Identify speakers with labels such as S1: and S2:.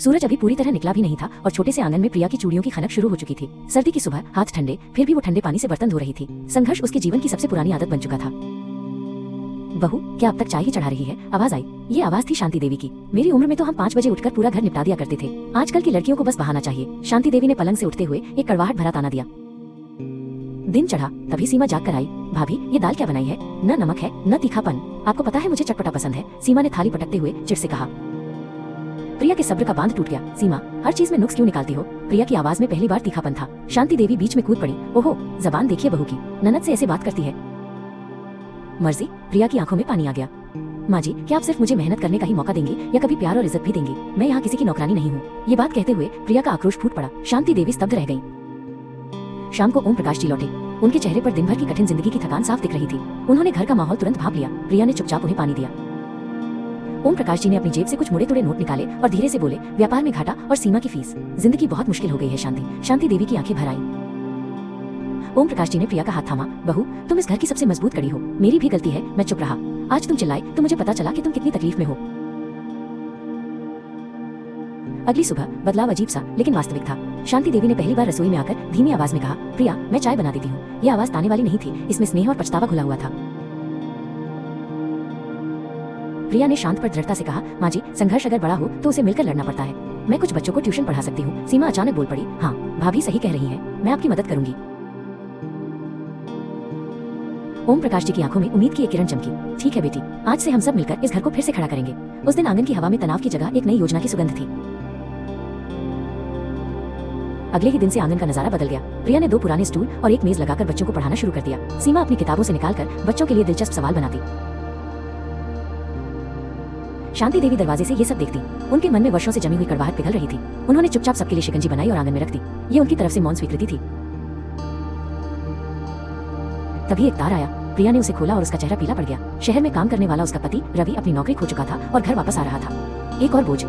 S1: सूरज अभी पूरी तरह निकला भी नहीं था और छोटे से आंगन में प्रिया की चूड़ियों की खनक शुरू हो चुकी थी। सर्दी की सुबह, हाथ ठंडे, फिर भी वो ठंडे पानी से बर्तन धो रही थी। संघर्ष उसके जीवन की सबसे पुरानी आदत बन चुका था। बहू, क्या अब तक चाय ही चढ़ा रही है? आवाज आई। ये आवाज थी शांति देवी की। मेरी उम्र में तो हम 5 बजे उठकर पूरा घर निपटा दिया करते थे। आजकल की लड़कियों को बस बहाना चाहिए। शांति देवी ने पलंग से उठते हुए एक कड़वाहट भरा ताना दिया। दिन चढ़ा, तभी सीमा जाग कर आई। भाभी, ये दाल क्या बनाई है? न नमक है, न तीखापन। आपको पता है मुझे चटपटा पसंद है। सीमा ने थाली पटकते हुए चिढ़ से कहा। प्रिया के सब्र का बांध टूट गया। सीमा, हर चीज में नुक्स क्यों निकालती हो? प्रिया की आवाज में पहली बार तीखापन था। शांति देवी बीच में कूद पड़ी। ओहो, जबान देखिए बहू की, ननद से ऐसे बात करती है। मर्जी? प्रिया की आंखों में पानी आ गया। माँ जी, क्या आप सिर्फ मुझे मेहनत करने का ही मौका देंगी या कभी प्यार और इज्जत भी देंगी? मैं यहाँ किसी की नौकरानी नहीं हूँ। ये बात कहते हुए प्रिया का आक्रोश फूट पड़ा। शांति देवी स्तब्ध रह गयी। शाम को ओम प्रकाश जी लौटे। उनके चेहरे पर दिन भर की कठिन जिंदगी की थकान साफ दिख रही थी। उन्होंने घर का माहौल तुरंत भांप लिया। प्रिया ने चुपचाप उन्हें पानी दिया। ओम प्रकाश जी ने अपनी जेब से कुछ मुड़े तुड़े नोट निकाले और धीरे से बोले, व्यापार में घाटा और सीमा की फीस। जिंदगी बहुत मुश्किल हो गई है शांति। शांति देवी की आंखें भर आई। ओम प्रकाश जी ने प्रिया का हाथ थामा। बहू, तुम इस घर की सबसे मजबूत कड़ी हो। मेरी भी गलती है, मैं चुप रहा। आज तुम चिल्लाई तो मुझे पता चला कि तुम कितनी तकलीफ में हो। अगली सुबह बदलाव अजीब सा लेकिन वास्तविक था। शांति देवी ने पहली बार रसोई में आकर धीमी आवाज में कहा, प्रिया, मैं चाय बना देती हूँ। ये आवाज ताने वाली नहीं थी, इसमें स्नेह और पछतावा घुला हुआ था। प्रिया ने शांत पर दृढ़ता से कहा, माँ जी, संघर्ष अगर बड़ा हो तो उसे मिलकर लड़ना पड़ता है। मैं कुछ बच्चों को ट्यूशन पढ़ा सकती हूँ। सीमा अचानक बोल पड़ी। हाँ, भाभी सही कह रही है, मैं आपकी मदद करूंगी। ओम प्रकाश जी की आंखों में उम्मीद की एक किरण चमकी। ठीक है बेटी, आज से हम सब मिलकर इस घर को फिर से खड़ा करेंगे। उस दिन आंगन की हवा में तनाव की जगह एक नई योजना की सुगंध थी। अगले ही दिन से आंगन का नजारा बदल गया। प्रिया ने 2 पुराने स्टूल और एक मेज लगाकर बच्चों को पढ़ाना शुरू कर दिया। सीमा अपनी किताबों से निकालकर बच्चों के लिए दिलचस्प सवाल बनाती। शांति देवी दरवाजे से ये सब देखती। उनके मन में वर्षों से जमी हुई कड़वाहट पिघल रही थी। उन्होंने चुपचाप सबके लिए शिकंजी बनाई और आंगन में रख दी। ये उनकी तरफ से मौन स्वीकृति थी। तभी एक तार आया। प्रिया ने उसे खोला और उसका चेहरा पीला पड़ गया। शहर में काम करने वाला उसका पति रवि अपनी नौकरी खो चुका था और घर वापस आ रहा था। एक और बोझ।